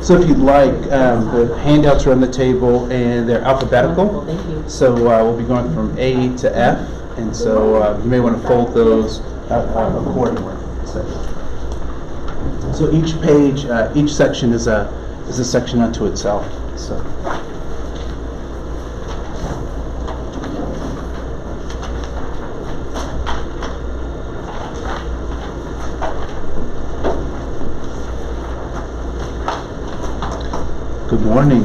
So if you'd like, the handouts are on the table and they're alphabetical. Thank you. So we'll be going from A to F, and so you may want to fold those accordingly. So each page, each section is a section unto itself. So. Good morning.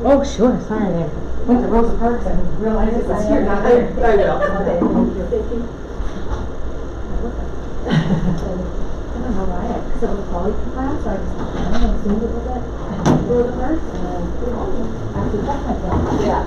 Oh, sure, sorry there. Went to Rosa Parks and realized it was here, not there. I will. Okay, thank you. Thank you. I don't know why, because it was a poly class, so I just assumed it was at Rosa Parks, and then I have to check myself. Yeah.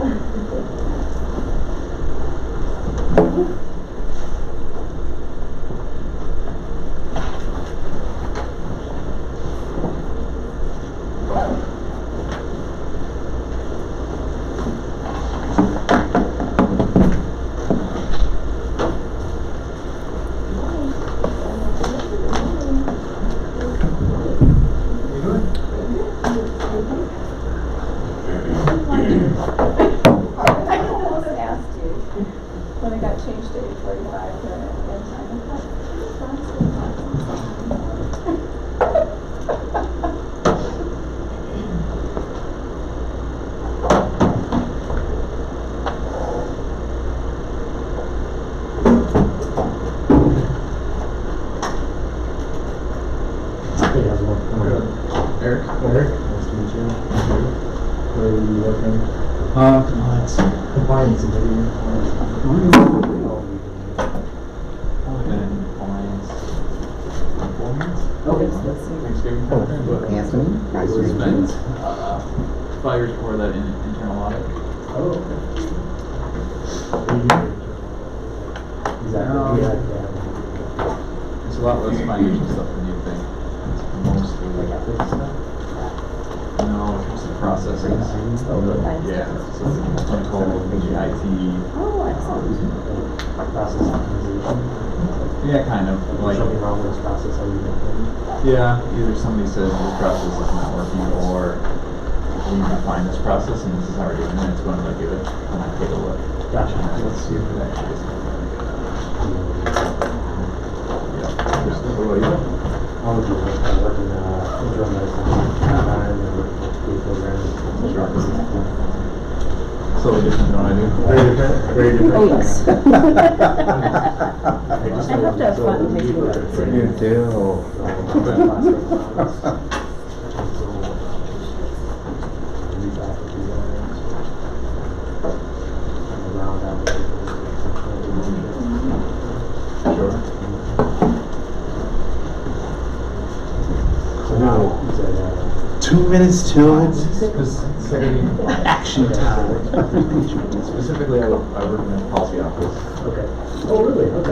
Compliance is very Anthony, nice to meet you. 5 years before that in internal audit. Oh, okay. It's a lot less financial stuff than you think. It's mostly like ethics stuff. No, it's mostly processes. Yeah, so the clinical, the IT. Oh, excellent. Process optimization. Yeah, kind of. Like, something wrong with this process, how you make it. yeah, either somebody says this process is not working, or we define this process and this is how we're doing it. It's going to give it, and I take a look. Gotcha. And let's see if it actually is. Yeah. What about you? I was working internal medicine and the program. Slowly different than what I do. Very different. Very different. Oh, yes. I have to have fun and take notes. You do. Sure. So now, you said, 2 minutes till it's Specifically, action time. specifically, I work in the policy office.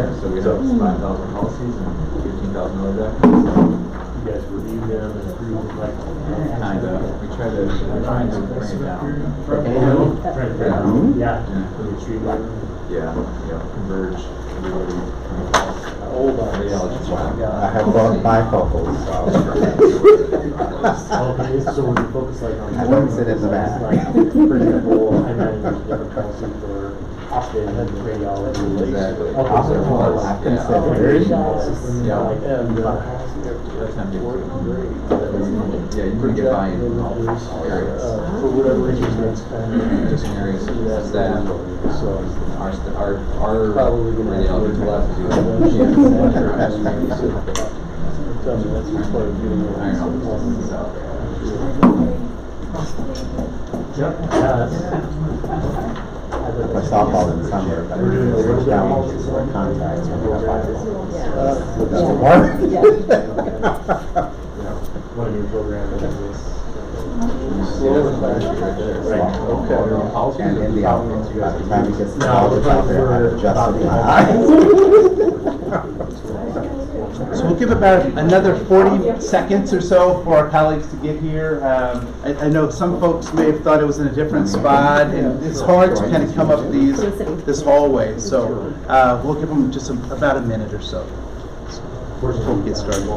there, so we have 5,000 policies and 15,000 other documents. You guys review them and approve, like. Kind of. We're trying to bring it down. Yeah. Yeah, converge everybody. Hold on. I have both bifocals, so. Okay, so we focus like on. I don't sit in the back. Like, for example, I manage different policies for often radiology. Exactly. I consider it. Yeah. Like, and, That's not good. Yeah, you can get buy-in from all areas. for whatever reason, that's kind of. Just areas of staff. So. Our Probably gonna radiology have classes do to that. Tell me that's just part of getting I know. It's out there. Yep. My softball in the summer, but We're doing a little bit down of to contacts. One of your programs is And in the outfits, by the time it gets to No, all the out there, I've adjusted my eyes. So we'll give about another 40 seconds or so for our colleagues to get here. I know some folks may have thought it was in a different spot, and it's hard to kind of come up this hallway. So we'll give them just about a minute or so before we get started.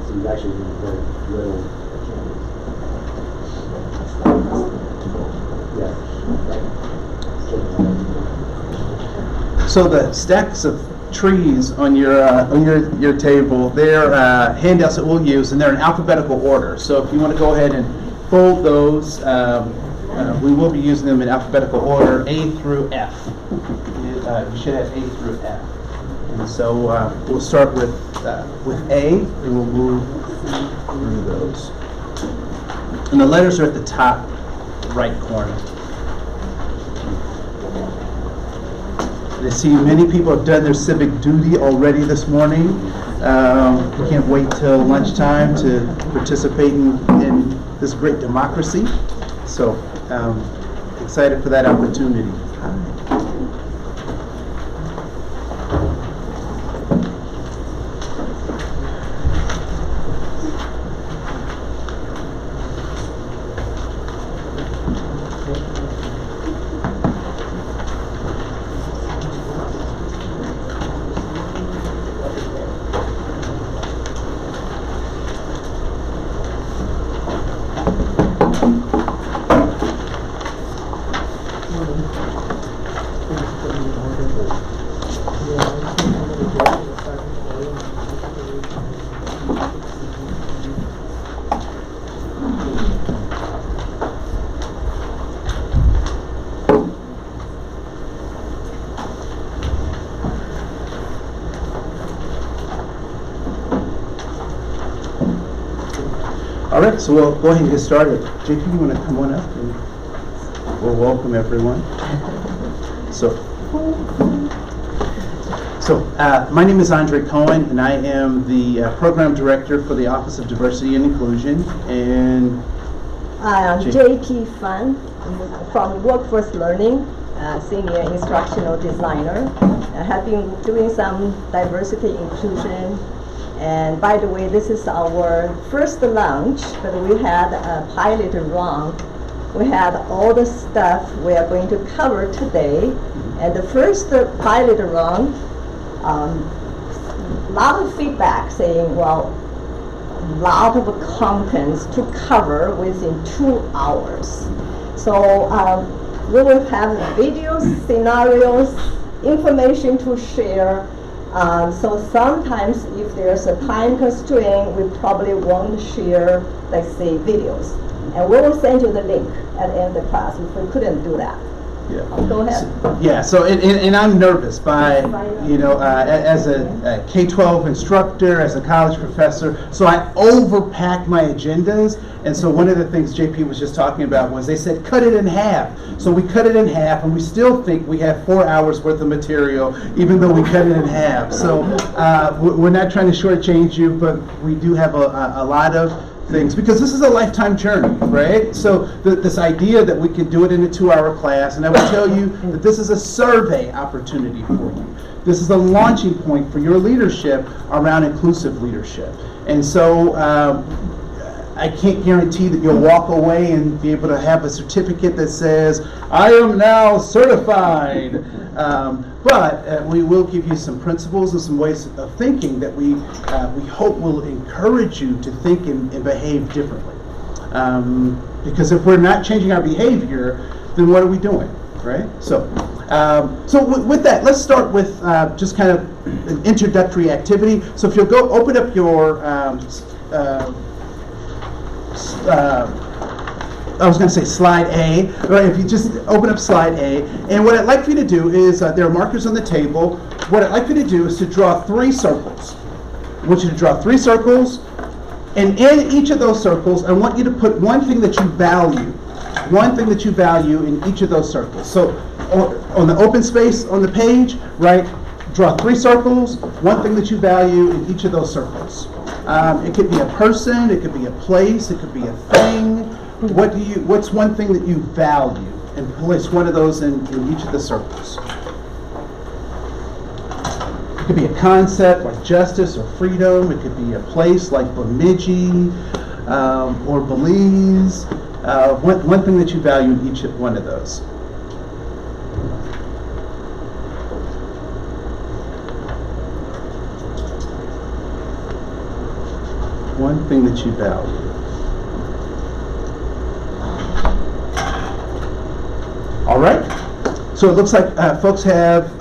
So you actually need very little So the stacks of trees on your table, they're handouts that we'll use, and they're in alphabetical order. So if you want to go ahead and fold those, we will be using them in alphabetical order, A through F. You should have A through F. And so we'll start with A, and we'll move through those. And the letters are at the top right corner. I see many people have done their civic duty already this morning. We can't wait till lunchtime to participate in this great democracy. So excited for that opportunity. All right, so we'll go ahead and get started. JP, you want to come on up? And we'll welcome everyone. My name is Andre Koen, and I am the program director for the Office of Diversity and Inclusion. And I'm JP Fan from Workforce Learning, senior instructional designer. I have been doing some diversity inclusion. And by the way, this is our first launch, but we had a pilot run. We had all the stuff we are going to cover today. And the first pilot run, a lot of feedback saying, well, a lot of contents to cover within 2 hours. So we will have videos, scenarios, information to share. So sometimes if there's a time constraint, we probably won't share, let's say, videos. And we will send you the link at the end of the class if we couldn't do that. yeah. Go ahead. And I'm nervous by, as a K-12 instructor, as a college professor, so I overpack my agendas. And so one of the things JP was just talking about was they said, cut it in half. So we cut it in half, and we still think we have 4 hours worth of material, even though we cut it in half. So we're not trying to shortchange you, but we do have a lot of things, because this is a lifetime journey, right? So this idea that we can do it in a 2-hour class, and I would tell you that this is a survey opportunity for you. This is a launching point for your leadership around inclusive leadership. And so I can't guarantee that you'll walk away and be able to have a certificate that says, I am now certified. But we will give you some principles and some ways of thinking that we hope will encourage you to think and behave differently. Because if we're not changing our behavior, then what are we doing, right? So with that, let's start with just kind of an introductory activity. So if you'll go open up your I was going to say slide A, right? If you just open up slide A, and what I'd like for you to do is, there are markers on the table. What I'd like for you to do is to draw 3 circles. I want you to draw 3 circles, and in each of those circles, I want you to put one thing that you value. One thing that you value in each of those circles. So on the open space on the page, right, draw 3 circles, one thing that you value in each of those circles. It could be a person, it could be a place, it could be a thing. What's one thing that you value? And place one of those in each of the circles. It could be a concept like justice or freedom. It could be a place like Bemidji or Belize. One thing that you value in each one of those. One thing that you value. All right. So it looks like folks have,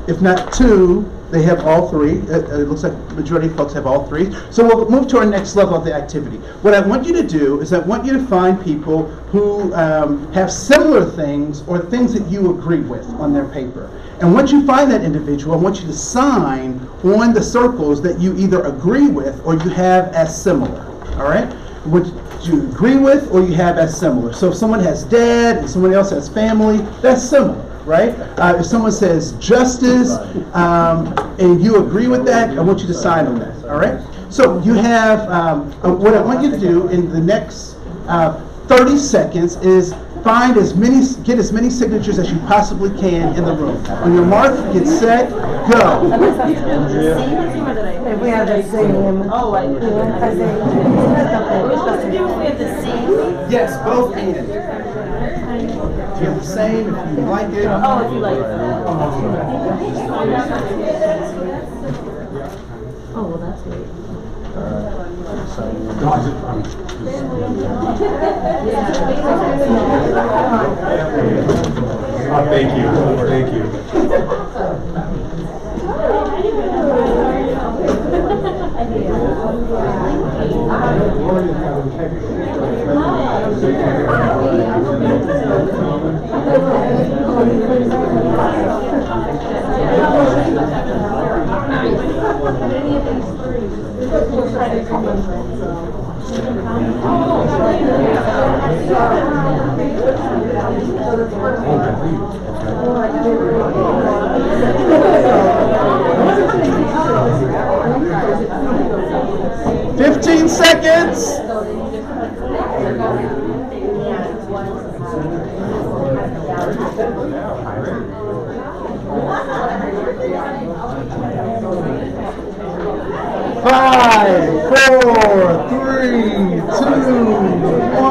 if not 2, they have all 3. It looks like the majority of folks have all 3. So we'll move to our next level of the activity. What I want you to do is I want you to find people who have similar things or things that you agree with on their paper. And once you find that individual, I want you to sign on the circles that you either agree with or you have as similar. All right? What you agree with or you have as similar. So if someone has dad and someone else has family, that's similar, right? If someone says justice and you agree with that, I want you to sign on that. All right? So you have, what I want you to do in the next 30 seconds is get as many signatures as you possibly can in the room. On your mark, get set, go. If we have the same. Oh, I do. We have the same. Yes, both and. If you have the same, if you like it. Oh, if you like it. Oh, well, that's great. Thank you. Thank you. $15 seconds. Five, 4, 3, 2,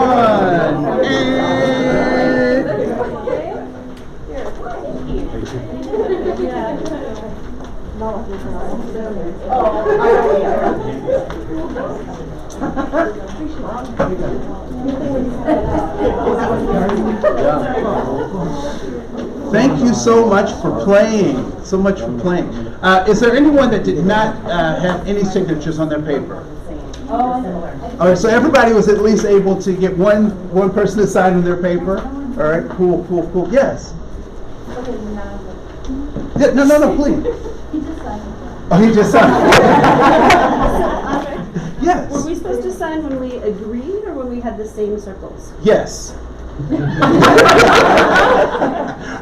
1, Thank you so much for playing. Is there anyone that did not have any signatures on their paper? All right, so everybody was at least able to get one person to sign on their paper. All right, cool. Yes. Yeah, no, please. He just signed. Yes. Were we supposed to sign when we agreed or when we had the same circles? Yes.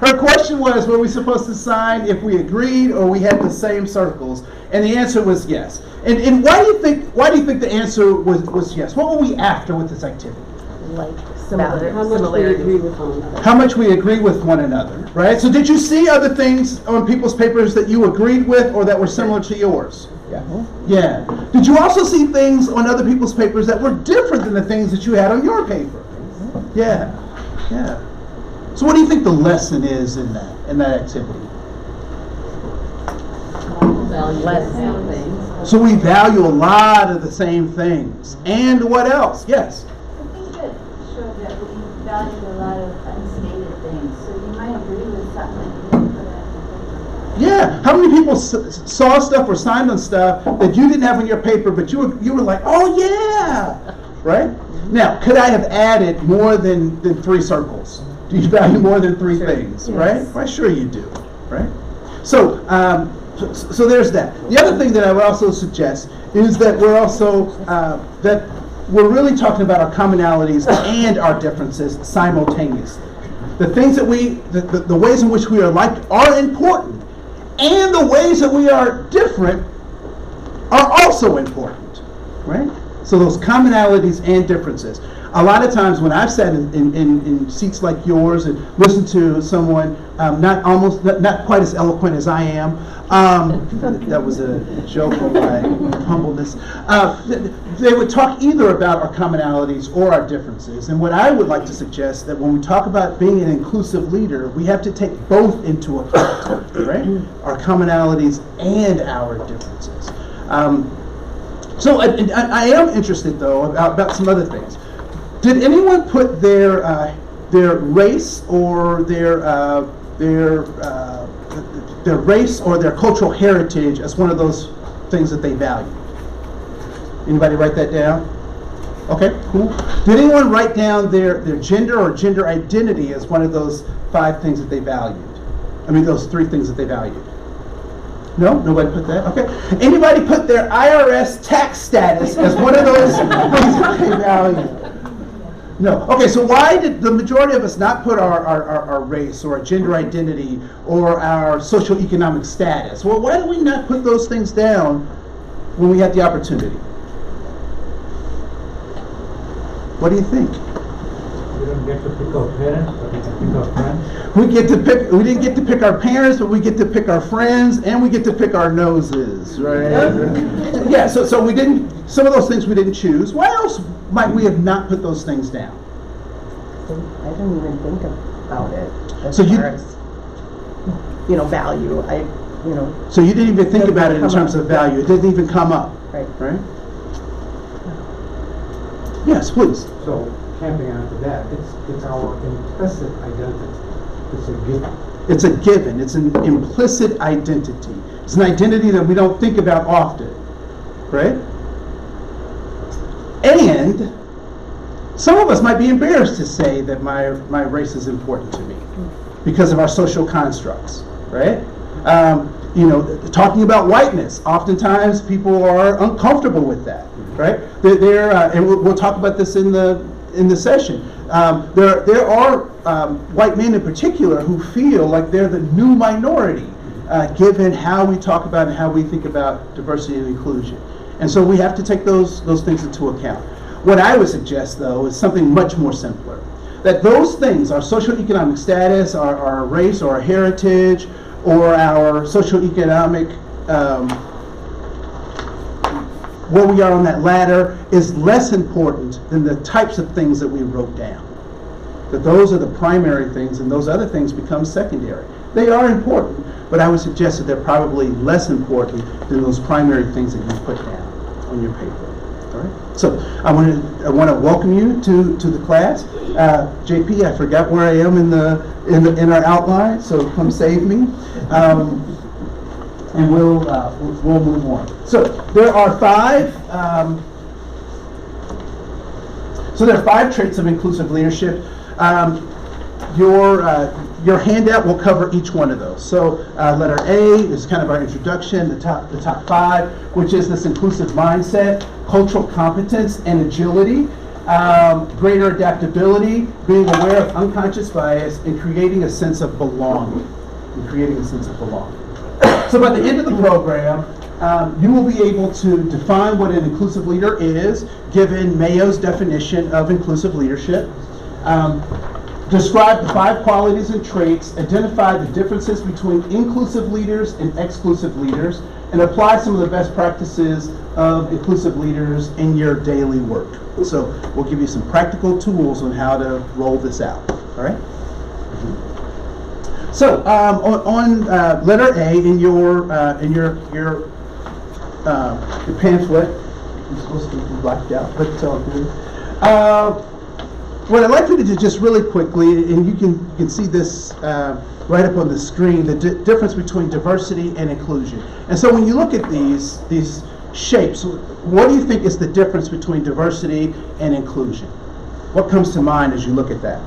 Her question was, were we supposed to sign if we agreed or we had the same circles? And the answer was yes. And why do you think the answer was yes? What were we after with this activity? Like How much we agree with one another. How much we agree with one another, right? So did you see other things on people's papers that you agreed with or that were similar to yours? Yeah. Yeah. Did you also see things on other people's papers that were different than the things that you had on your paper? Yeah. Yeah. So what do you think the lesson is in that activity? So we value a lot of the same things. And what else? Yes. I think that showed that we value a lot of unstated things. So you might agree with something that you didn't put it in your paper. Yeah. How many people saw stuff or signed on stuff that you didn't have on your paper, but you were like, oh yeah, right? Now, could I have added more than 3 circles? Do you value more than 3 things, right? Why, sure you do, right? So, so there's that. The other thing that I would also suggest is that we're also that we're really talking about our commonalities and our differences simultaneously. The things that the ways in which we are like are important, and the ways that we are different are also important, right? So those commonalities and differences. A lot of times when I've sat in seats like yours and listened to someone not quite as eloquent as I am, that was a joke on my humbleness, they would talk either about our commonalities or our differences. And what I would like to suggest that when we talk about being an inclusive leader, we have to take both into account, right? Our commonalities and our differences. So I am interested, though, about some other things. Did anyone put their race or their race or their cultural heritage as one of those things that they value? Anybody write that down? Okay, cool. Did anyone write down their gender or gender identity as one of those 5 things that they valued? I mean, those 3 things that they valued. No? Nobody put that? Okay. Anybody put their IRS tax status as one of those things that they value? No. Okay, so why did the majority of us not put our race or our gender identity or our socioeconomic status? Well, why do we not put those things down when we had the opportunity? What do you think? We don't get to pick our parents, but we can pick our friends. We didn't get to pick our parents, but we get to pick our friends, and we get to pick our noses, right? Yeah, so we didn't, some of those things we didn't choose. Why else might we have not put those things down? I don't even think about it as So far as, value. So you didn't even think about it in terms of value. It didn't even come up, Right. right? Yes, please. So, camping onto that, it's our implicit identity. It's a given. It's a given. It's an implicit identity. It's an identity that we don't think about often, right? And some of us might be embarrassed to say that my race is important to me because of our social constructs, right? Talking about whiteness, oftentimes people are uncomfortable with that, right? And we'll talk about this in the session. There are white men in particular who feel like they're the new minority, given how we talk about and how we think about diversity and inclusion. And so we have to take those things into account. What I would suggest, though, is something much more simpler. That those things, our socioeconomic status, our race, or our heritage, or our socioeconomic, where we are on that ladder, is less important than the types of things that we wrote down. That those are the primary things, and those other things become secondary. They are important, but I would suggest that they're probably less important than those primary things that you put down on your paper. All right. So I want to welcome you to the class. JP, I forgot where I am in our outline, so come save me, and we'll move on. So there are 5. So there are 5 traits of inclusive leadership. Your handout will cover each one of those. So letter A is kind of our introduction, the top 5, which is this inclusive mindset, cultural competence, and agility. greater adaptability, being aware of unconscious bias, and creating a sense of belonging. So by the end of the program, you will be able to define what an inclusive leader is, given Mayo's definition of inclusive leadership. Describe the 5 qualities and traits, identify the differences between inclusive leaders and exclusive leaders, and apply some of the best practices of inclusive leaders in your daily work. So we'll give you some practical tools on how to roll this out. All right? So on letter A in your pamphlet, it's supposed to be blacked out, but it's all good. What I'd like you to do just really quickly, and you can see this right up on the screen, the difference between diversity and inclusion. And so when you look at these shapes, what do you think is the difference between diversity and inclusion? What comes to mind as you look at that?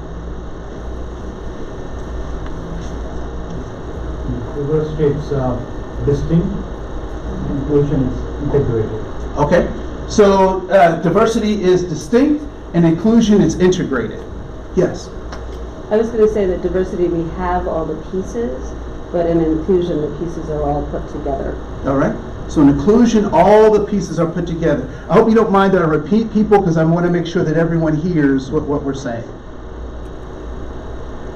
Diversity is distinct, inclusion is integrated. Okay, so diversity is distinct and inclusion is integrated. Yes? I was going to say that diversity, we have all the pieces, but in inclusion, the pieces are all put together. All right. So in inclusion, all the pieces are put together. I hope you don't mind that I repeat people, because I want to make sure that everyone hears what we're saying.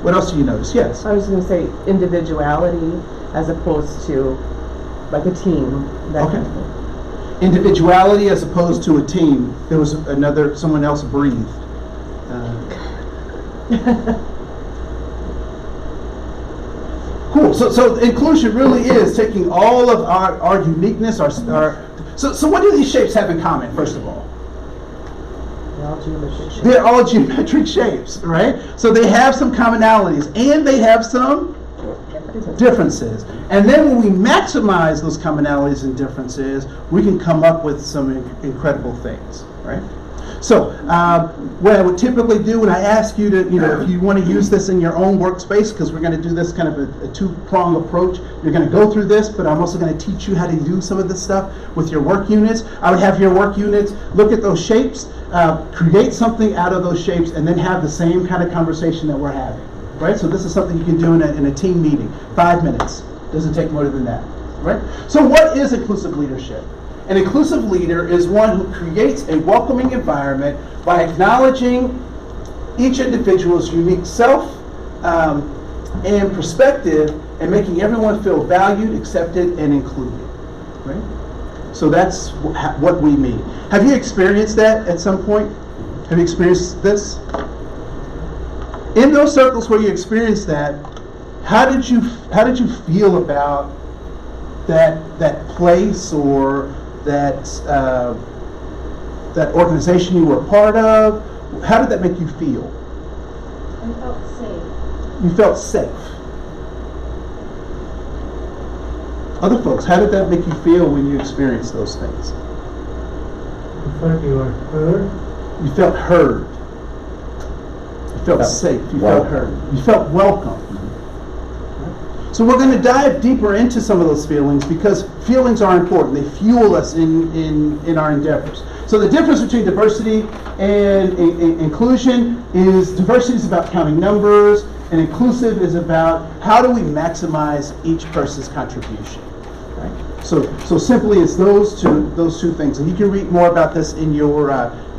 What else do you notice? Yes? I was going to say individuality as opposed to like a team. Okay. Individuality as opposed to a team. There was someone else breathed. Cool. So inclusion really is taking all of our uniqueness, so what do these shapes have in common, first of all? They're all geometric shapes. They're all geometric shapes, right? So they have some commonalities and they have some differences. And then when we maximize those commonalities and differences, we can come up with some incredible things, right? So what I would typically do when I ask you to, if you want to use this in your own workspace, because we're going to do this kind of a two-prong approach. You're going to go through this, but I'm also going to teach you how to do some of this stuff with your work units. I would have your work units look at those shapes, create something out of those shapes, and then have the same kind of conversation that we're having, right? So this is something you can do in a team meeting. 5 minutes. Doesn't take more than that, right? So what is inclusive leadership? An inclusive leader is one who creates a welcoming environment by acknowledging each individual's unique self and perspective, and making everyone feel valued, accepted, and included. Right? So that's what we mean. Have you experienced that at some point? Have you experienced this? In those circles where you experienced that, how did you feel about that place or that organization you were a part of? How did that make you feel? I felt safe. You felt safe. Other folks, how did that make you feel when you experienced those things? You felt you were heard. You felt heard. You felt safe. You felt heard. You felt welcome. So we're going to dive deeper into some of those feelings, because feelings are important. They fuel us in our endeavors. So the difference between diversity and inclusion is diversity is about counting numbers, and inclusive is about how do we maximize each person's contribution. Right? So simply it's those two things, and you can read more about this in your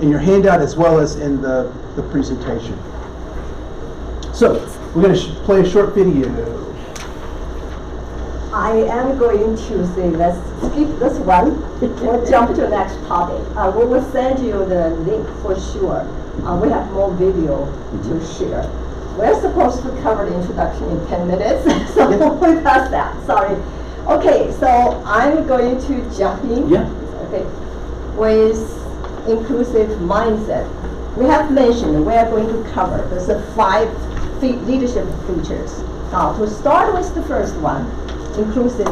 handout as well as in the presentation. So we're going to play a short video. I am going to say, let's skip this one. We'll jump to the next topic. We will send you the link for sure. We have more video to share. We're supposed to cover the introduction in 10 minutes, so we passed that. Sorry. Okay, so I'm going to jump in. Yeah. Okay. With inclusive mindset, we have mentioned we are going to cover there's 5 leadership features. Now, to start with the first one, inclusive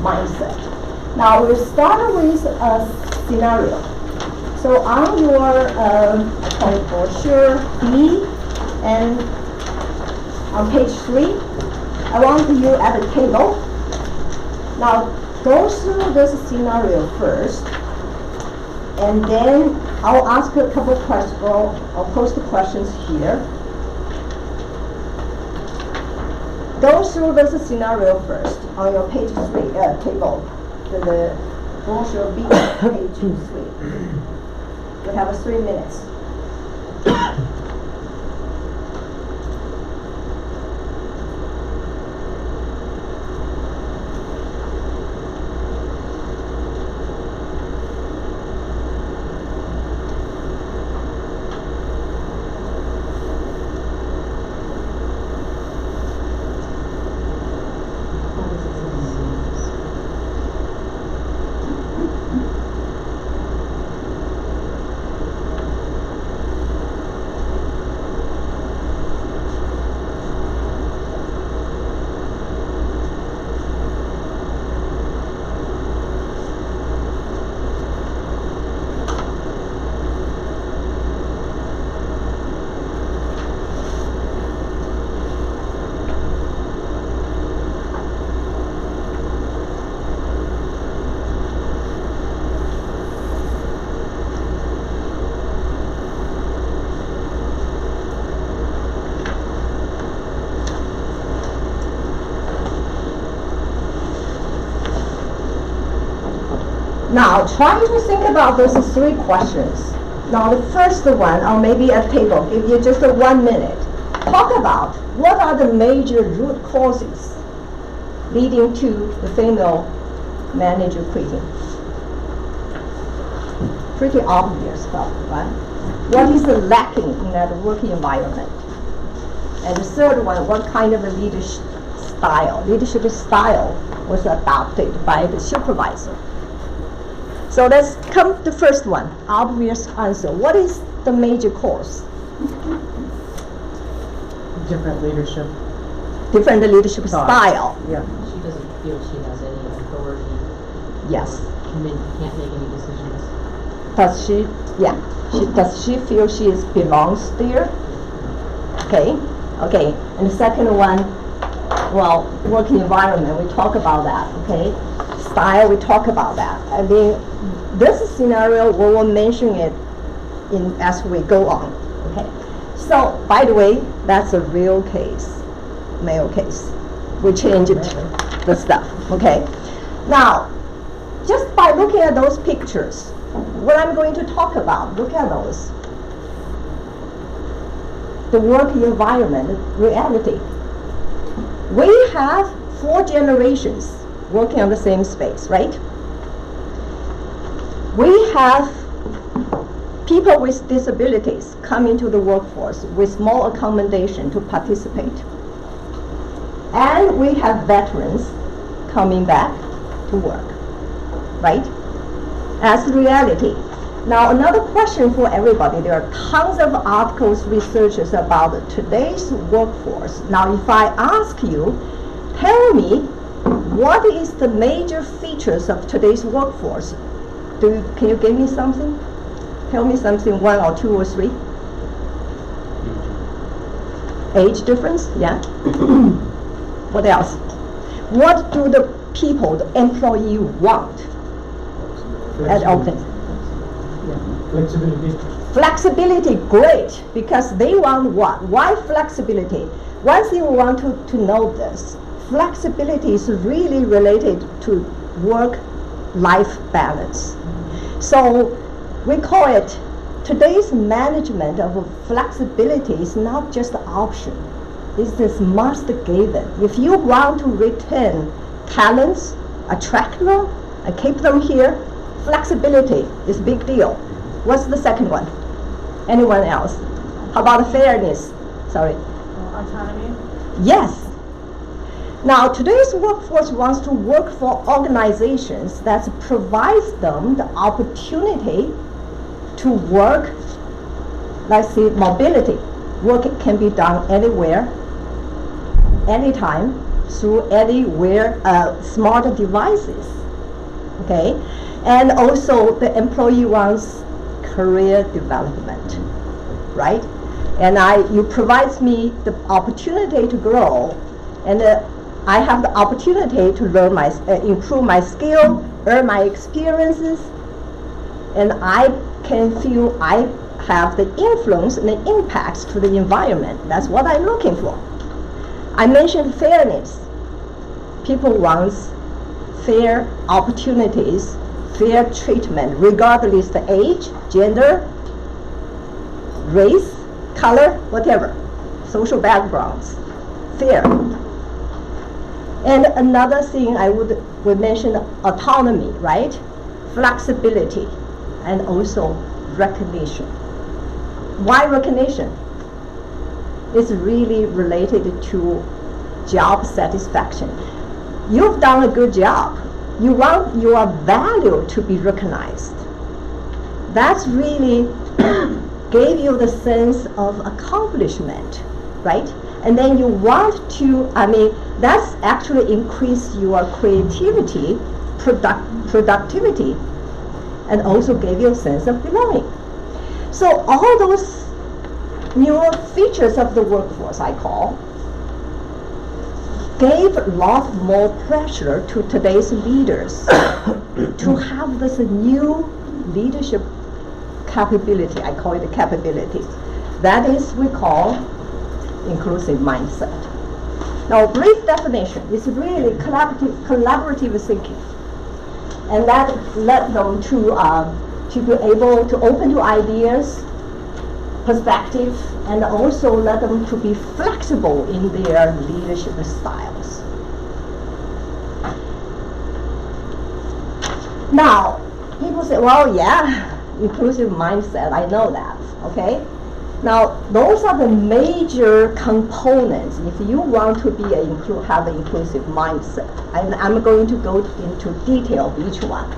mindset. Now we'll start with a scenario. So on your brochure B and on page 3, I want you at the table. Now go through this scenario first, and then I'll ask a couple questions, I'll post the questions here. Go through this scenario first on your page 3 table, the brochure B, page 3. We have 3 minutes. Now, try to think about those 3 questions. Now, the first one, or maybe a table, give you just 1 minute. Talk about what are the major root causes leading to the female manager quitting. Pretty obvious stuff, right? What is lacking in that working environment? And the third one, what kind of a leadership style was adopted by the supervisor? So let's come to the first one, obvious answer. What is the major cause? Different leadership. Different leadership style. Yeah. She doesn't feel she has any authority. Yes. Can't make any decisions. Does she? Yeah. Does she feel she belongs there? Okay. Okay. And the second one, well, working environment. We talk about that. Okay. Style. We talk about that. I mean, this scenario we will mention it as we go on. Okay. So, by the way, that's a real case, male case. We changed the stuff. Okay. Now, just by looking at those pictures, what I'm going to talk about, look at those. The work environment, reality. We have 4 generations working on the same space, right? We have people with disabilities coming to the workforce with more accommodation to participate. And we have veterans coming back to work, right? As reality. Now, another question for everybody. There are tons of articles, researches about today's workforce. Now, if I ask you, tell me, what is the major features of today's workforce? Can you give me something? Tell me something, 1 or 2 or 3. Age difference, yeah. What else? What do the people, the employee want at Oakland? Flexibility. Flexibility, great, because they want what? Why flexibility? One thing we want to know this, flexibility is really related to work-life balance. So we call it, today's management of flexibility is not just an option, it's this must given. If you want to retain talents, attract them, and keep them here, flexibility is a big deal. What's the second one? Anyone else? How about fairness? Sorry. Autonomy? Yes. Now, today's workforce wants to work for organizations that provides them the opportunity to work, let's say, mobility. Work can be done anywhere, anytime, through anywhere, smart devices. Okay? And also, the employee wants career development, right? And you provide me the opportunity to grow, and I have the opportunity to learn improve my skill, earn my experiences, and I can feel I have the influence and the impacts to the environment. That's what I'm looking for. I mentioned fairness. People want fair opportunities, fair treatment, regardless the age, gender, race, color, whatever, social backgrounds, fair. And another thing I would mention, autonomy, right? Flexibility, and also recognition. Why recognition? It's really related to job satisfaction. You've done a good job. You want your value to be recognized. That's really gave you the sense of accomplishment, right? And then you want to, that's actually increase your creativity, productivity, and also gave you a sense of belonging. So all those new features of the workforce, I call, gave a lot more pressure to today's leaders to have this new leadership capability. I call it a capability. That is, we call inclusive mindset. Now, brief definition is really collaborative thinking, and that led them to be able to open to ideas, perspective, and also let them to be flexible in their leadership styles. Now, people say, well, yeah, inclusive mindset, I know that, okay? Now, those are the major components if you want to be have an inclusive mindset. I'm going to go into detail of each one.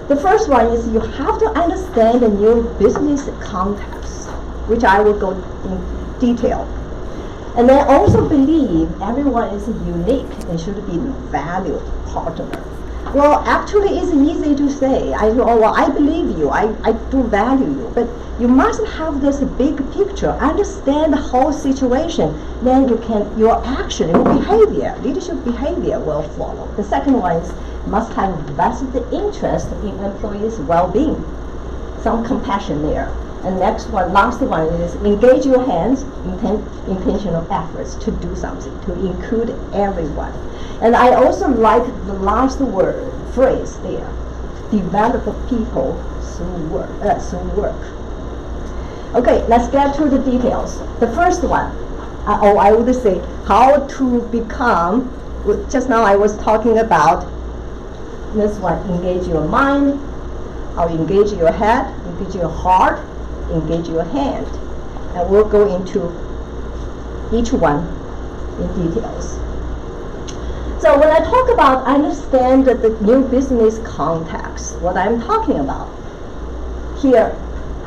The first one is you have to understand the new business context, which I will go in detail. And then also believe everyone is unique and should be a valued partner. Well, actually, it's easy to say. I know, well, I believe you, I do value you, but you must have this big picture, understand the whole situation, then your action, your behavior, leadership behavior will follow. The second one is must have vested interest in employees' well-being, some compassion there. And last one is engage your hands, intentional efforts to do something, to include everyone. And I also like the last phrase there, develop people through work. Okay, let's get to the details. The first one, I would say how to become, just now I was talking about this one, engage your mind, how engage your head, engage your heart, engage your hand. And we'll go into each one in details. So when I talk about understand the new business context, what I'm talking about here,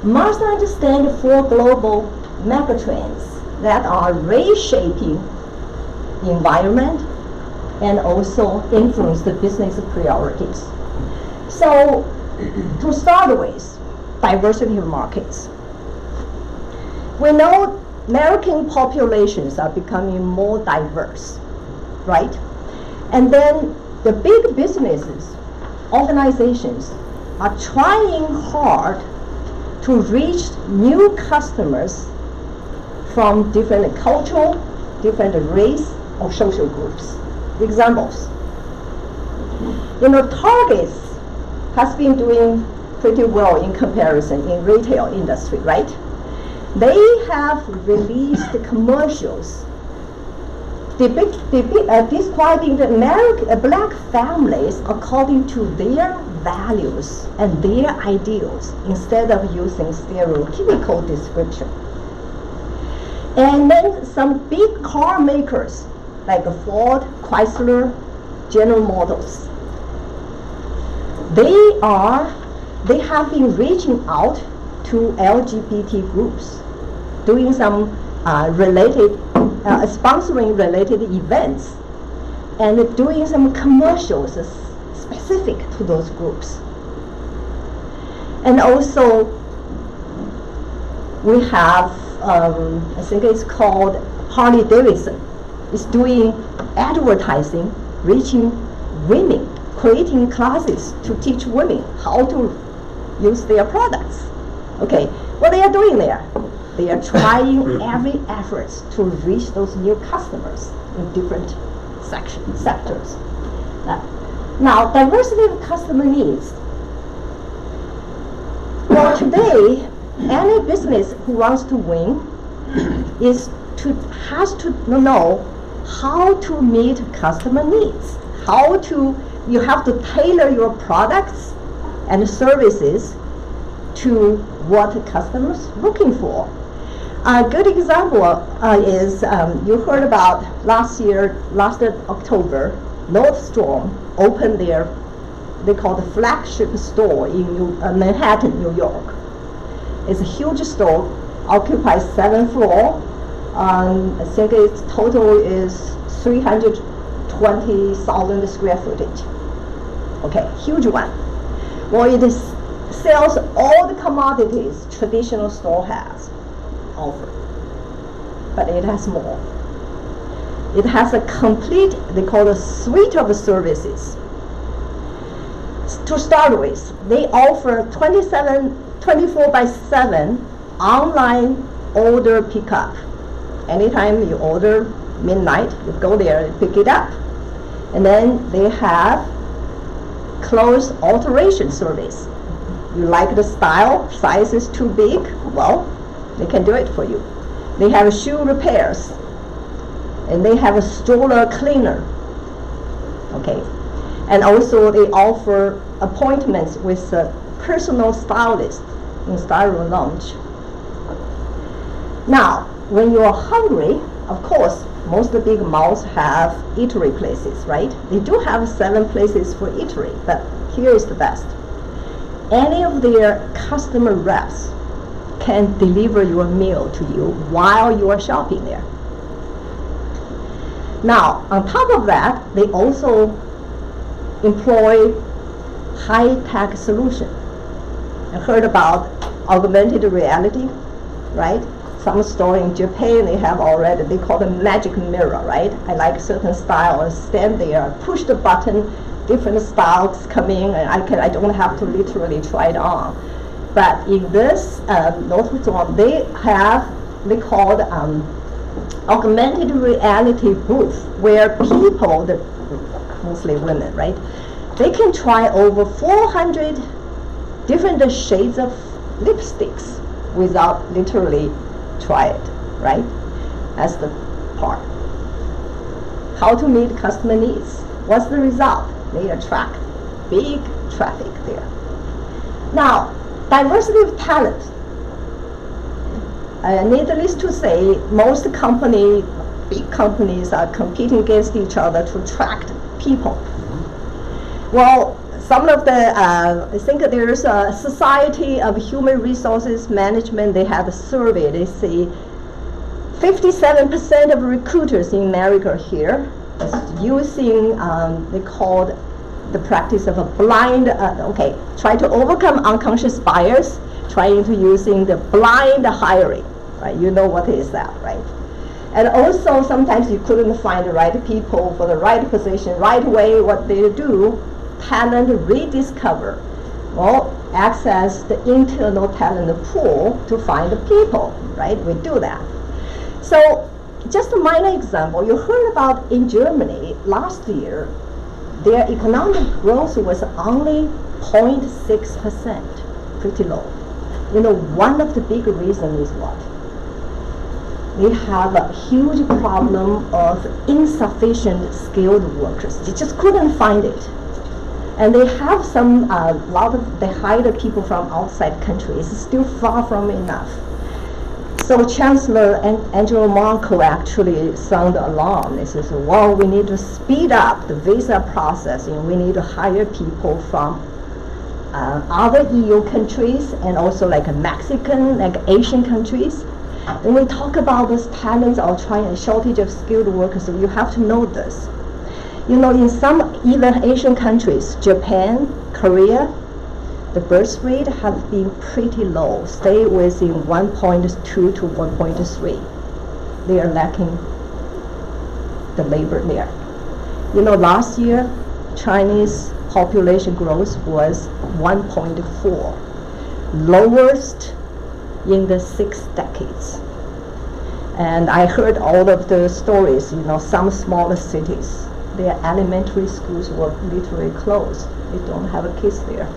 must understand the 4 global megatrends that are reshaping the environment and also influence the business priorities. So to start with, diversity of markets. We know American populations are becoming more diverse, right? And then the big businesses, organizations are trying hard to reach new customers from different cultural, different race or social groups. Examples. Target has been doing pretty well in comparison in retail industry, right? They have released commercials describing the Black families according to their values and their ideals instead of using stereotypical description. And then some big car makers like Ford, Chrysler, General Motors, they have been reaching out to LGBT groups, doing some sponsoring related events, and doing some commercials specific to those groups. And also, we have, I think it's called Harley Davidson. It's doing advertising, reaching women, creating classes to teach women how to use their products. Okay, what they are doing there? They are trying every effort to reach those new customers in different sectors. Now, diversity of customer needs. Well, today, any business who wants to win has to know how to meet customer needs. You have to tailor your products and services to what the customers looking for. A good example is you heard about last October, Nordstrom opened they call the flagship store in Manhattan, New York. It's a huge store, occupies 7th floor. I think its total is 320,000 square footage. Okay, huge one. Well, it sells all the commodities traditional store has offered, but it has more. It has a complete, they call a suite of services. To start with, they offer 24/7 online order pickup. Anytime you order midnight, you go there and pick it up. And then they have clothes alteration service. You like the style, size is too big, well, they can do it for you. They have shoe repairs, and they have a stroller cleaner. Okay, and also they offer appointments with a personal stylist in Style Room Lounge. Now, when you're hungry, of course, most of the big malls have eatery places, right? They do have 7 places for eatery, but here is the best. Any of their customer reps can deliver your meal to you while you are shopping there. Now, on top of that, they also employ high-tech solution. I heard about augmented reality, right? Some store in Japan they have already, they call it magic mirror, right? I like certain style, I stand there, push the button, different styles come in, and I don't have to literally try it on. But in this Nordstrom, they call augmented reality booth, where people, mostly women, right? They can try over 400 different shades of lipsticks without literally try it, right? That's the part. How to meet customer needs. What's the result? They attract big traffic there. Now, diversity of talent. Needless to say, most big companies are competing against each other to attract people. Well, some of the, I think there's a Society of Human Resources Management, they have a survey, they say 57% of recruiters in America here is using, they call the practice of a blind, try to overcome unconscious bias, trying to using the blind hiring, right? You know what is that, right? And also sometimes you couldn't find the right people for the right position right away. What they do, talent rediscover. Well, access the internal talent pool to find the people, right? We do that. So just a minor example, you heard about in Germany last year, their economic growth was only 0.6%, pretty low. You know, one of the big reasons is what? They have a huge problem of insufficient skilled workers. They just couldn't find it. And they have they hire people from outside countries. It's still far from enough. So Chancellor Angela Merkel actually sounded alarm. He says, well, we need to speed up the visa processing. We need to hire people from other EU countries and also like Mexican, like Asian countries. When we talk about those talents or trying a shortage of skilled workers, you have to know this. You know, in some even Asian countries, Japan, Korea, the birth rate has been pretty low, stay within 1.2 to 1.3. They are lacking the labor there. You know, last year, Chinese population growth was 1.4, lowest in the 6 decades. And I heard all of the stories, some smaller cities, their elementary schools were literally closed. They don't have kids there.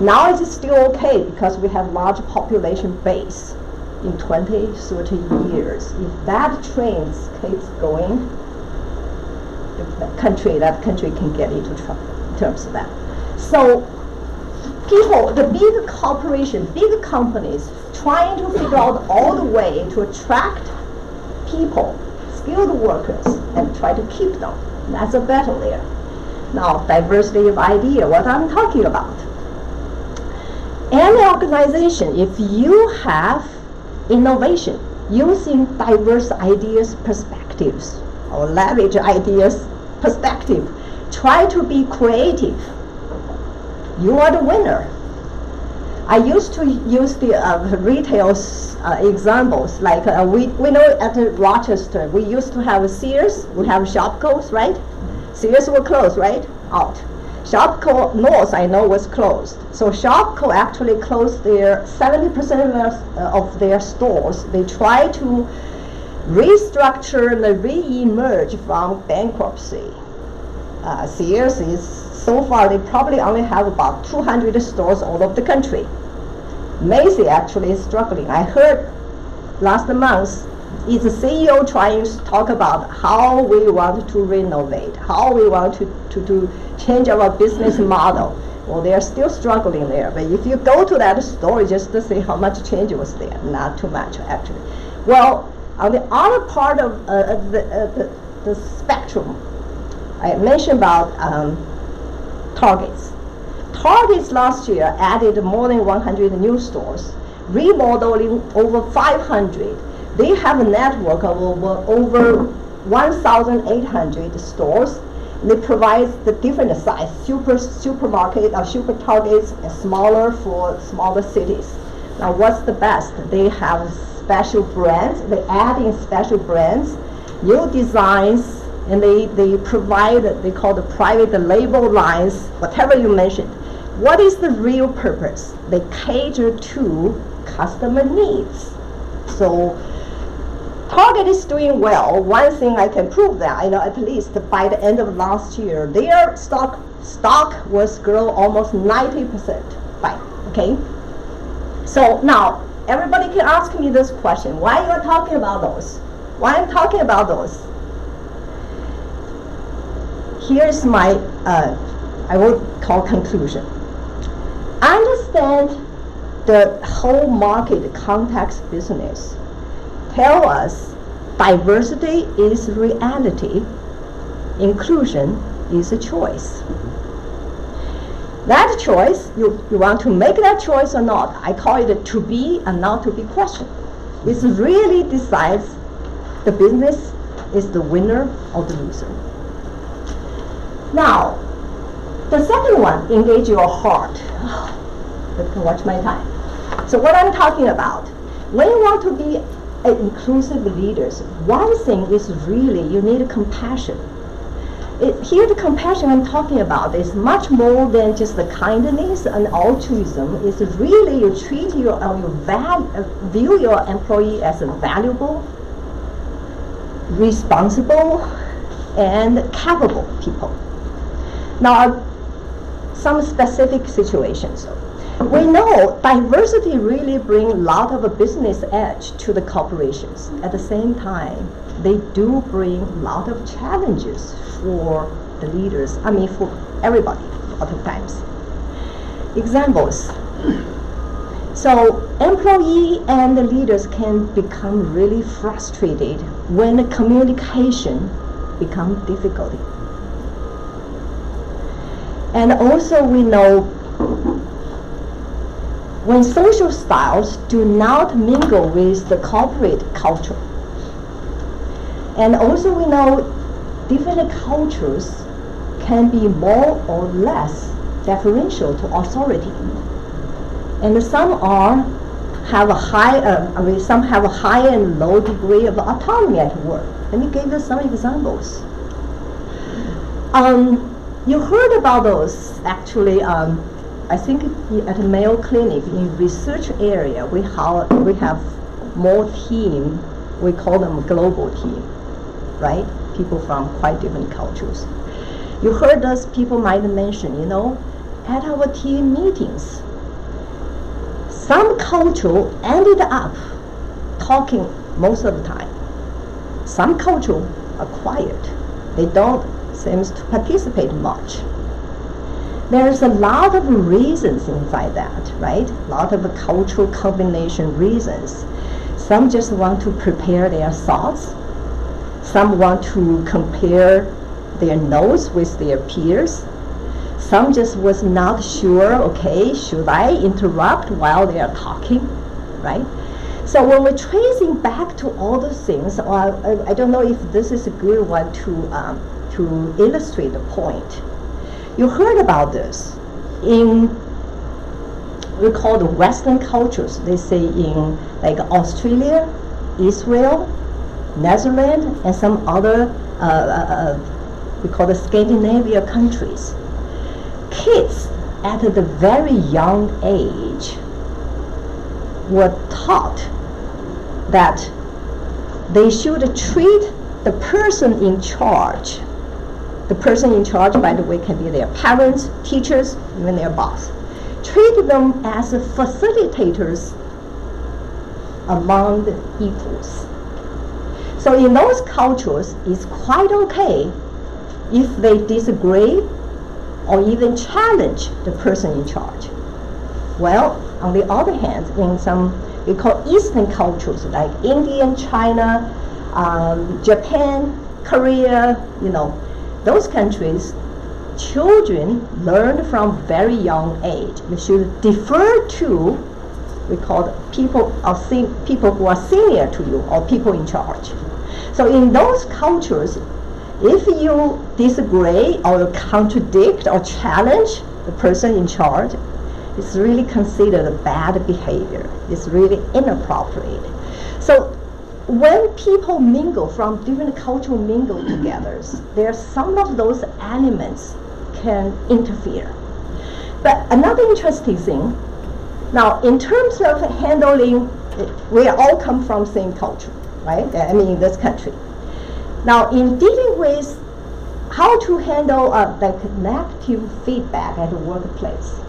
Now it is still okay because we have large population base in 20, 30 years. If that trend keeps going, that country can get into trouble in terms of that. So people, the big corporations, big companies, trying to figure out all the way to attract people, skilled workers, and try to keep them. That's a battle there. Now, diversity of idea, what I'm talking about. Any organization, if you have innovation using diverse ideas, perspectives, or leverage ideas, perspective, try to be creative, you are the winner. I used to use the retail examples, like we know at Rochester, we used to have Sears, we have Shopko's, right? Sears were closed, right? Out. Shopko North, I know, was closed. So Shopko actually closed their 70% of their stores. They try to restructure and re-emerge from bankruptcy. Sears is, so far, they probably only have about 200 stores all over the country. Macy actually is struggling. I heard last month, is the CEO trying to talk about how we want to renovate, how we want to change our business model. Well, they are still struggling there. But if you go to that store just to see how much change was there, not too much actually. Well, on the other part of the spectrum, I mentioned about Targets. Targets last year added more than 100 new stores, remodeling over 500. They have a network of over 1,800 stores. They provide the different size, supermarket or super Targets, and smaller for smaller cities. Now what's the best? They have special brands. They add in special brands, new designs, and they provide, they call the private label lines, whatever you mentioned. What is the real purpose? They cater to customer needs. So Target is doing well. One thing I can prove that, I know at least by the end of last year, their stock was grow almost 90%. Fine, okay? So now, everybody can ask me this question, why are you talking about those? Why I'm talking about those? Here's my, I would call conclusion. Understand the whole market context business. Tell us diversity is reality, inclusion is a choice. That choice, you want to make that choice or not, I call it a to be and not to be question. It really decides the business is the winner or the loser. Now, the second one, engage your heart. You can watch my time. So what I'm talking about, when you want to be inclusive leaders, one thing is really you need compassion. Here the compassion I'm talking about is much more than just the kindness and altruism. It's really you treat view your employee as a valuable, responsible, and capable people. Now, some specific situations. We know diversity really brings a lot of a business edge to the corporations. At the same time, they do bring a lot of challenges for the leaders, for everybody, a lot of times. Examples. So employee and the leaders can become really frustrated when the communication becomes difficult. And also we know when social styles do not mingle with the corporate culture. And also we know different cultures can be more or less deferential to authority. And some have a high and low degree of autonomy at work. Let me give you some examples. You heard about those actually I think at Mayo Clinic in research area, we have more team, we call them global team, right? People from quite different cultures. You heard us, people might mention, at our team meetings, some culture ended up talking most of the time. Some culture are quiet. They don't seem to participate much. There's a lot of reasons inside that, right? A lot of cultural combination reasons. Some just want to prepare their thoughts. Some want to compare their notes with their peers. Some just was not sure, okay, should I interrupt while they are talking, right? So when we're tracing back to all those things, I don't know if this is a good one to illustrate the point. You heard about this in, we call the Western cultures. They say in like Australia, Israel, Netherlands, and some other, we call the Scandinavia countries. Kids at the very young age were taught that they should treat the person in charge. The person in charge, by the way, can be their parents, teachers, even their boss. Treat them as facilitators among the equals. So in those cultures, it's quite okay if they disagree or even challenge the person in charge. Well, on the other hand, in some we call Eastern cultures like India, China, Japan, Korea, those countries, children learn from very young age. You should defer to, we call people who are senior to you or people in charge. So in those cultures, if you disagree or contradict or challenge the person in charge, it's really considered a bad behavior. It's really inappropriate. So when people mingle from different cultural mingle together, there are some of those elements can interfere. But another interesting thing, now in terms of handling, we all come from same culture, right? I mean, in this country. Now in dealing with how to handle like negative feedback at the workplace,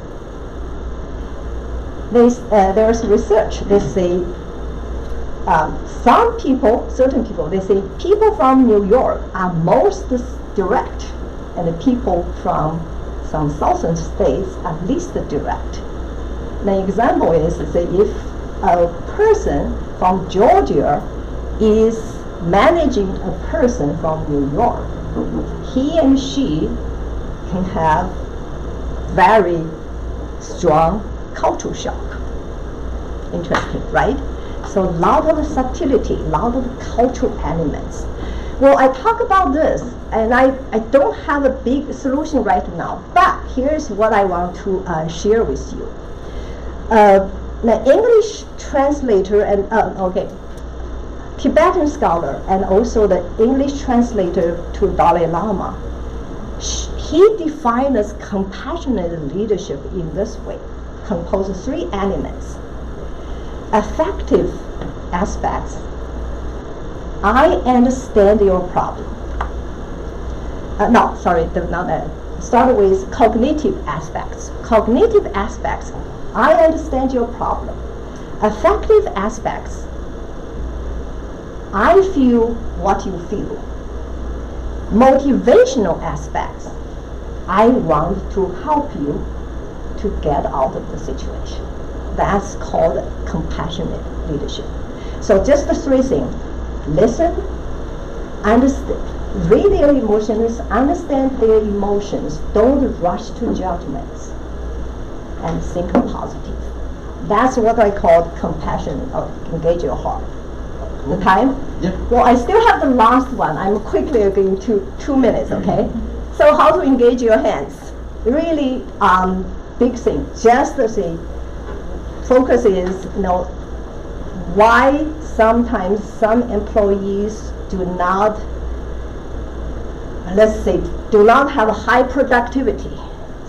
there's research. They say certain people, they say people from New York are most direct, and the people from some southern states are least direct. An example is, say, if a person from Georgia is managing a person from New York, he and she can have very strong cultural shock. Interesting, right? So a lot of subtlety, a lot of cultural elements. Well, I talk about this, and I don't have a big solution right now, but here's what I want to share with you. The English translator and, Tibetan scholar, and also the English translator to Dalai Lama, he defined as compassionate leadership in this way, composed of 3 elements. Affective aspects. I understand your problem. Start with cognitive aspects. Cognitive aspects. I understand your problem. Affective aspects. I feel what you feel. Motivational aspects. I want to help you to get out of the situation. That's called compassionate leadership. So just the 3 things. Listen, understand, read their emotions, understand their emotions, don't rush to judgments, and think positive. That's what I call compassion, or engage your heart. The time? Yeah. Well, I still have the last one. I'm quickly going to 2 minutes, okay? So how to engage your hands? Really big thing. Just to say, focus is, why sometimes some employees do not have high productivity.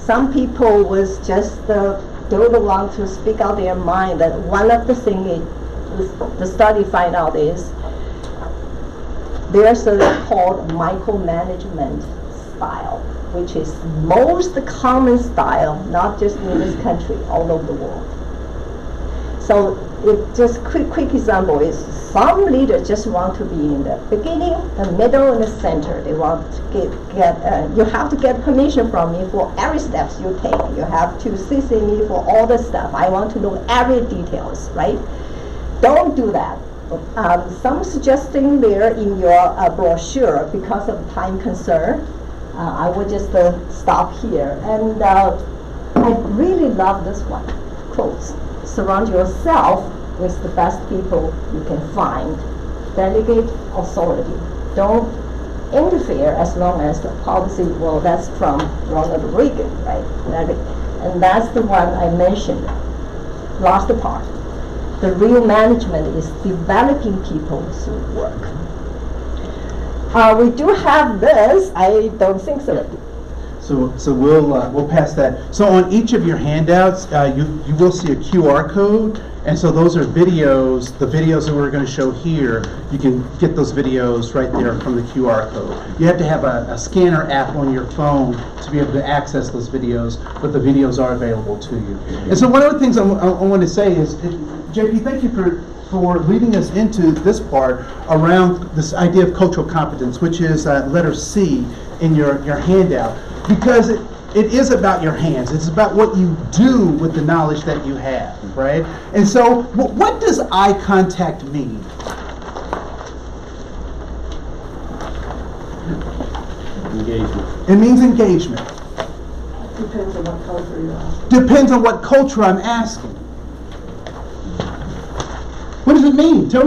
some people was just don't want to speak out their mind. That one of the things the study find out is there's a called micromanagement style, which is most common style, not just in this country, all over the world. So just quick example is some leaders just want to be in the beginning, the middle, and the center. They want to you have to get permission from me for every steps you take. You have to CC me for all the stuff. I want to know every details, right? Don't do that. Some suggesting there in your brochure, because of time concern, I would just stop here. And I really love this one, quotes. Surround yourself with the best people you can find. Delegate authority. Don't interfere as long as the policy, well, that's from Ronald Reagan, right? And that's the one I mentioned, last part. The real management is developing people through work. We do have this, I don't think so. So we'll pass that. So on each of your handouts, you will see a QR code, and so those are videos. The videos that we're going to show here, you can get those videos right there from the QR code. You have to have a scanner app on your phone to be able to access those videos, but the videos are available to you. And so one of the things I want to say is, JP, thank you for leading us into this part around this idea of cultural competence, which is letter C in your handout. Because it is about your hands. It's about what you do with the knowledge that you have, right? And so, what does eye contact mean? Engagement. It means engagement. Depends on what culture you're on. Depends on what culture I'm asking. What does it mean? So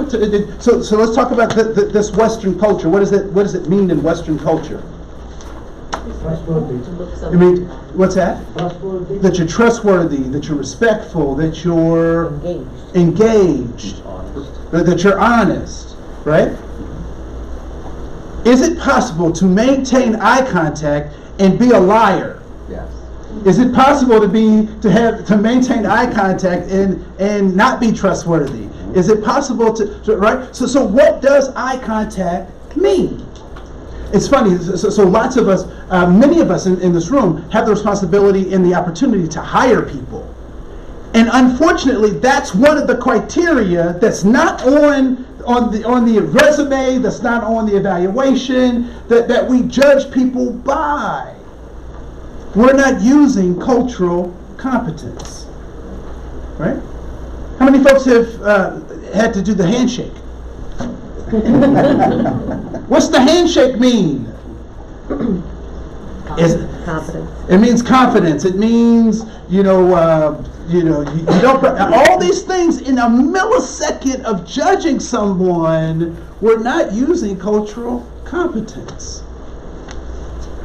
let's talk about this Western culture. What does it mean in Western culture? I mean, what's that? That you're trustworthy, that you're respectful, that you're engaged, that you're honest, right? Is it possible to maintain eye contact and be a liar? Yes. Is it possible to maintain eye contact and not be trustworthy? Is it possible to right? So what does eye contact mean? It's funny, so lots of us, many of us in this room have the responsibility and the opportunity to hire people. And unfortunately, that's one of the criteria that's not on the resume, that's not on the evaluation, that we judge people by. We're not using cultural competence, right? How many folks have had to do the handshake? What's the handshake mean? Confidence. It means confidence. It means you don't. All these things in a millisecond of judging someone, we're not using cultural competence.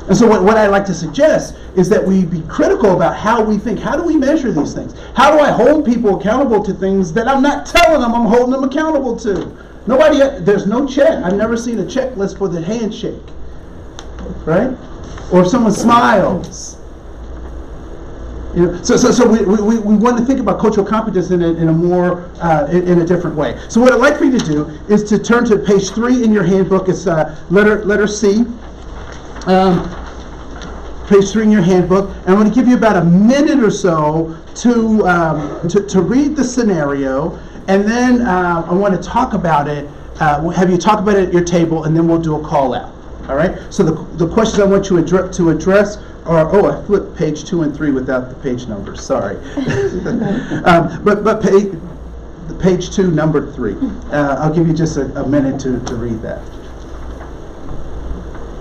And so what I like to suggest is that we be critical about how we think. How do we measure these things? How do I hold people accountable to things that I'm not telling them I'm holding them accountable to? There's no check. I've never seen a checklist for the handshake, right? Or if someone smiles. So we want to think about cultural competence in a different way. So what I'd like for you to do is to turn to page 3 in your handbook. It's letter C. Page 3 in your handbook. And I'm going to give you about a minute or so to read the scenario. And then I want to talk about it, have you talk about it at your table, and then we'll do a call out. All right? So the questions I want you to address are, I flipped page 2 and 3 without the page numbers, sorry. But page 2, number 3. I'll give you just a minute to read that.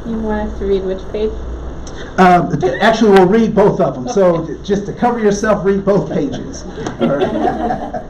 You want us to read which page? Actually, we'll read both of them. So just to cover yourself, read both pages. All right.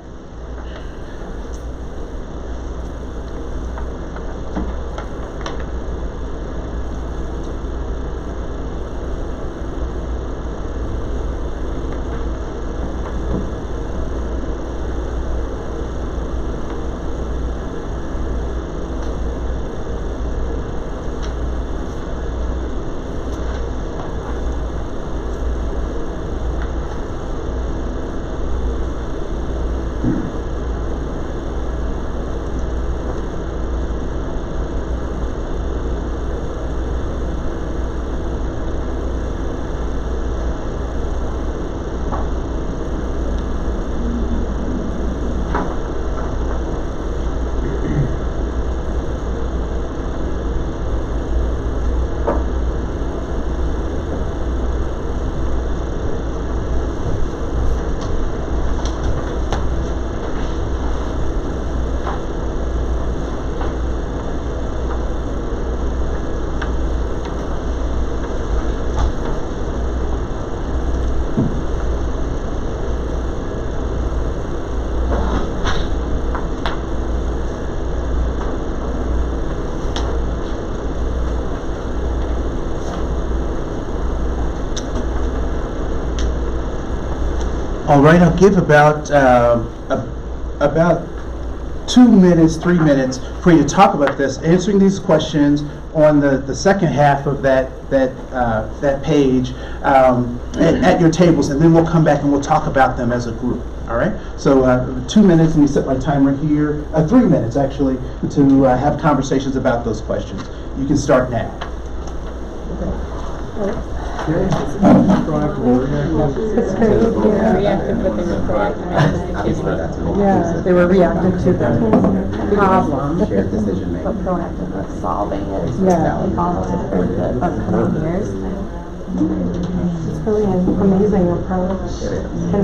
All right, I'll give about 2 minutes, 3 minutes for you to talk about this, answering these questions on the second half of that page at your tables, and then we'll come back and we'll talk about them as a group. All right. So 2 minutes, and we set my timer here. 3 minutes actually to have conversations about those questions. You can start now. Reactive, but they were proactive. Yeah, they were reactive to the problem. Shared decision making. But proactive with solving it. Yeah. Also for the upcoming years. It's really an amazing approach.